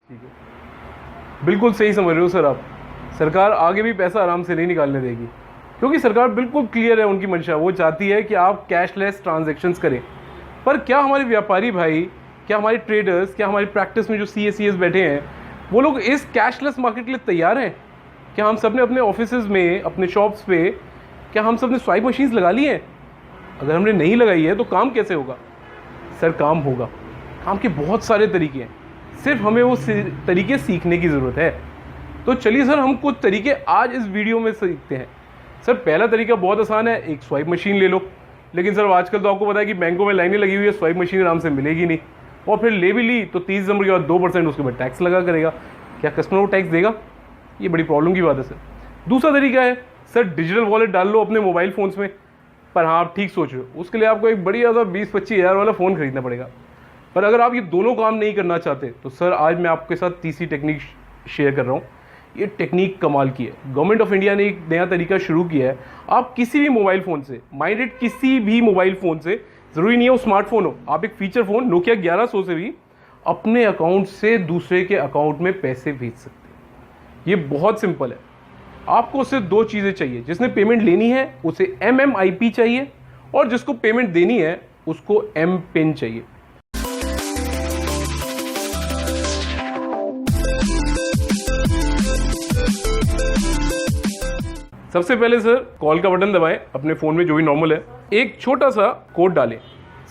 ठीक है, बिल्कुल सही समझ रहे हो सर आप। सरकार आगे भी पैसा आराम से नहीं निकालने देगी, क्योंकि सरकार बिल्कुल क्लियर है उनकी मंशा। वो चाहती है कि आप कैशलेस ट्रांजैक्शंस करें। पर क्या हमारे व्यापारी भाई, क्या हमारे ट्रेडर्स, क्या हमारी प्रैक्टिस में जो CA CS बैठे हैं, वो लोग इस कैशलेस मार्केट के लिए तैयार हैं? क्या हम सब ने अपने ऑफिसेज में, अपने शॉप्स पे, क्या हम सब ने स्वाइप मशीन्स लगा ली हैं? अगर हमने नहीं लगाई है तो काम कैसे होगा? सर काम होगा। काम के बहुत सारे तरीके हैं, सिर्फ हमें वो तरीके सीखने की ज़रूरत है। तो चलिए सर, हम कुछ तरीके आज इस वीडियो में सीखते हैं। सर पहला तरीका बहुत आसान है, एक स्वाइप मशीन ले लो। लेकिन सर आजकल तो आपको पता है कि बैंकों में लाइनें लगी हुई है, स्वाइप मशीन आराम से मिलेगी नहीं। और फिर ले भी ली तो 30 दिसंबर के बाद 2% उसके बाद टैक्स लगा करेगा। क्या कस्टमर को टैक्स देगा? ये बड़ी प्रॉब्लम की बात है सर। दूसरा तरीका है सर, डिजिटल वॉलेट डाल लो अपने मोबाइल फ़ोन्स में। पर हाँ, आप ठीक सोच रहे हो, उसके लिए आपको एक बढ़िया सा 20-25 हज़ार वाला फ़ोन खरीदना पड़ेगा। पर अगर आप ये दोनों काम नहीं करना चाहते तो सर आज मैं आपके साथ तीसरी टेक्निक शेयर कर रहा हूँ। ये टेक्निक कमाल की है। गवर्नमेंट ऑफ इंडिया ने एक नया तरीका शुरू किया है। आप किसी भी मोबाइल फ़ोन से, माइंडेड किसी भी मोबाइल फ़ोन से, ज़रूरी नहीं है वो स्मार्टफोन हो, आप एक फीचर फ़ोन नोकिया 1100 से भी अपने अकाउंट से दूसरे के अकाउंट में पैसे भेज सकते हैं। ये बहुत सिंपल है। आपको सिर्फ दो चीज़ें चाहिए। जिसने पेमेंट लेनी है उसे MMIP चाहिए, और जिसको पेमेंट देनी है उसको M पिन चाहिए। सबसे पहले सर कॉल का बटन दबाएं अपने फ़ोन में, जो भी नॉर्मल है। एक छोटा सा कोड डालें,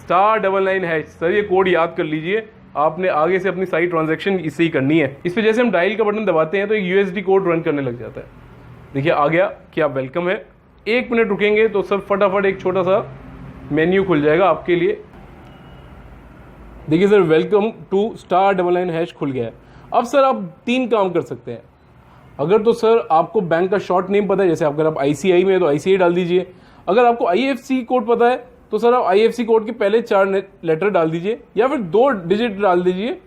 *99#। सर ये कोड याद कर लीजिए, आपने आगे से अपनी सारी ट्रांजैक्शन इससे ही करनी है। इस पर जैसे हम डायल का बटन दबाते हैं तो एक USD कोड रन करने लग जाता है। देखिए आ गया कि आप वेलकम है। 1 मिनट रुकेंगे तो सर फटाफट एक छोटा सा मेन्यू खुल जाएगा आपके लिए। देखिए सर, वेलकम टू *99# खुल गया है। अब सर आप 3 काम कर सकते हैं। अगर तो सर आपको बैंक का शॉर्ट नेम पता है, जैसे अगर आप ICI में है तो ICI डाल दीजिए। अगर आपको IFSC कोड पता है तो सर आप IFSC कोड के पहले 4 लेटर डाल दीजिए, या फिर 2 डिजिट डाल दीजिए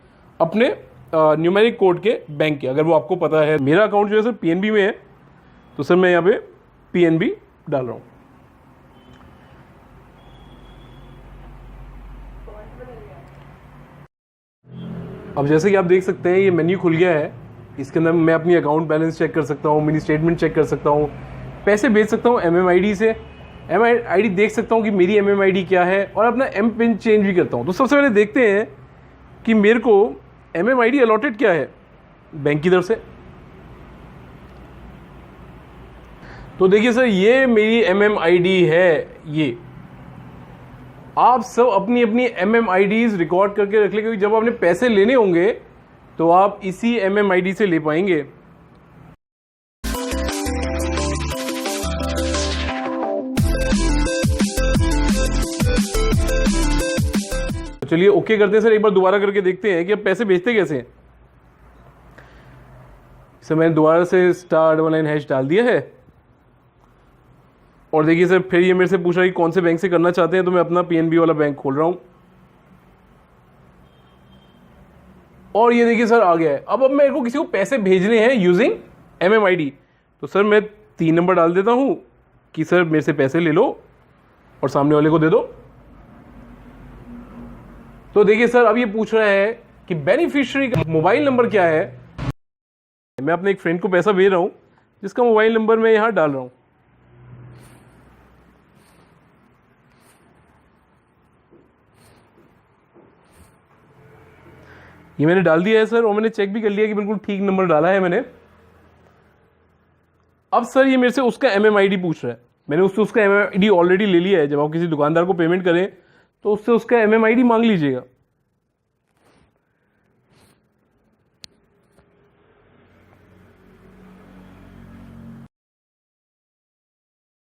अपने न्यूमेरिक कोड के बैंक के, अगर वो आपको पता है। मेरा अकाउंट जो है सर PNB में है, तो सर मैं यहाँ पे PNB डाल रहा हूँ। अब जैसे कि आप देख सकते हैं ये मेन्यू खुल गया है। इसके अंदर मैं अपनी अकाउंट बैलेंस चेक कर सकता हूँ, मिनी स्टेटमेंट चेक कर सकता हूँ, पैसे भेज सकता हूँ MMID से, MMID देख सकता हूँ कि मेरी MMID क्या है, और अपना M पिन चेंज भी करता हूँ। तो सबसे पहले देखते हैं कि मेरे को MMID अलॉटेड क्या है बैंक की तरफ से। तो देखिए सर, ये मेरी MMID है। ये आप सब अपनी अपनी MMIDs रिकॉर्ड करके रख लें, क्योंकि जब आपने पैसे लेने होंगे तो आप इसी MMID से ले पाएंगे। तो चलिए ओके करते हैं सर, एक बार दोबारा करके देखते हैं कि अब पैसे भेजते कैसे हैं। सर मैंने दोबारा से *99# डाल दिया है, और देखिए सर फिर ये मेरे से पूछ रहा है कि कौन से बैंक से करना चाहते हैं, तो मैं अपना PNB वाला बैंक खोल रहा हूं। और ये देखिए सर आ गया है। अब मेरे को किसी को पैसे भेजने हैं यूजिंग MMID, तो सर मैं 3 नंबर डाल देता हूं कि सर मेरे से पैसे ले लो और सामने वाले को दे दो। तो देखिए सर अब ये पूछ रहा है कि बेनिफिशियरी का मोबाइल नंबर क्या है। मैं अपने एक फ्रेंड को पैसा भेज रहा हूं, जिसका मोबाइल नंबर मैं यहां डाल रहा हूं। ये मैंने डाल दिया है सर, और मैंने चेक भी कर लिया कि बिल्कुल ठीक नंबर डाला है मैंने। अब सर ये मेरे से उसका MMID पूछ रहा है। मैंने उससे उसका MMID ऑलरेडी ले लिया है। जब आप किसी दुकानदार को पेमेंट करें तो उससे उसका MMID मांग लीजिएगा।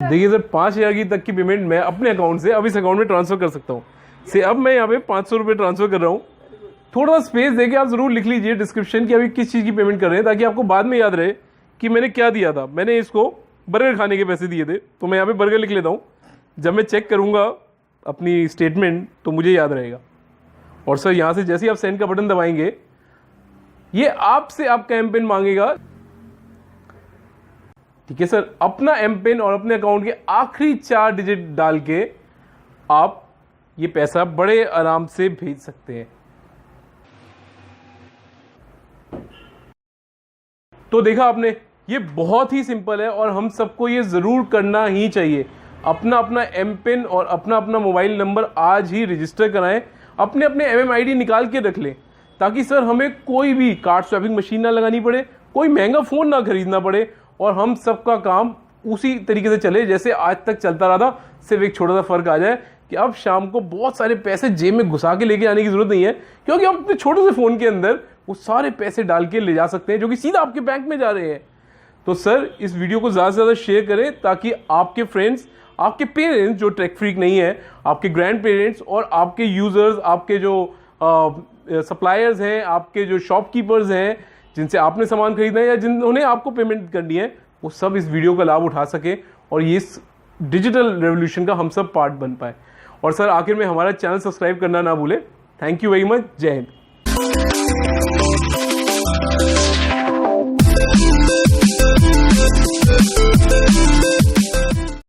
देखिए सर 5,000 की तक की पेमेंट मैं अपने अकाउंट से अब इस अकाउंट में ट्रांसफर कर सकता हूँ। से अब मैं यहाँ पे 500 रुपये ट्रांसफर कर रहा हूँ। थोड़ा स्पेस देके आप जरूर लिख लीजिए डिस्क्रिप्शन की अभी किस चीज़ की पेमेंट कर रहे हैं, ताकि आपको बाद में याद रहे कि मैंने क्या दिया था। मैंने इसको बर्गर खाने के पैसे दिए थे, तो मैं यहाँ पे बर्गर लिख लेता हूँ। जब मैं चेक करूँगा अपनी स्टेटमेंट तो मुझे याद रहेगा। और सर यहाँ से जैसे ही आप सेंड का बटन दबाएंगे, ये आपसे आपका M पिन मांगेगा। ठीक है सर, अपना M पिन और अपने अकाउंट के आखिरी 4 डिजिट डाल के आप ये पैसा बड़े आराम से भेज सकते हैं। तो देखा आपने, ये बहुत ही सिंपल है और हम सबको ये ज़रूर करना ही चाहिए। अपना अपना एम पिन और अपना अपना मोबाइल नंबर आज ही रजिस्टर कराएं, अपने अपने MMID निकाल के रख लें, ताकि सर हमें कोई भी कार्ड स्वैपिंग मशीन ना लगानी पड़े, कोई महंगा फ़ोन ना खरीदना पड़े, और हम सबका काम उसी तरीके से चले जैसे आज तक चलता रहा था। सिर्फ एक छोटा सा फ़र्क आ जाए कि अब शाम को बहुत सारे पैसे जेब में घुसा के लेके आने की ज़रूरत नहीं है, क्योंकि आप अपने छोटे से फ़ोन के अंदर वो सारे पैसे डाल के ले जा सकते हैं जो कि सीधा आपके बैंक में जा रहे हैं। तो सर इस वीडियो को ज़्यादा से ज़्यादा शेयर करें, ताकि आपके फ्रेंड्स, आपके पेरेंट्स जो टेक फ्रीक नहीं है, आपके ग्रैंड पेरेंट्स और आपके यूज़र्स, आपके जो सप्लायर्स हैं, आपके जो शॉपकीपर्स हैं जिनसे आपने सामान खरीदना है या जिन्होंने आपको पेमेंट करनी है, वो सब इस वीडियो का लाभ उठा सके और ये इस डिजिटल रेवोल्यूशन का हम सब पार्ट बन पाए। और सर आखिर में हमारा चैनल सब्सक्राइब करना ना भूलें। Thank you very much. जय हिंद।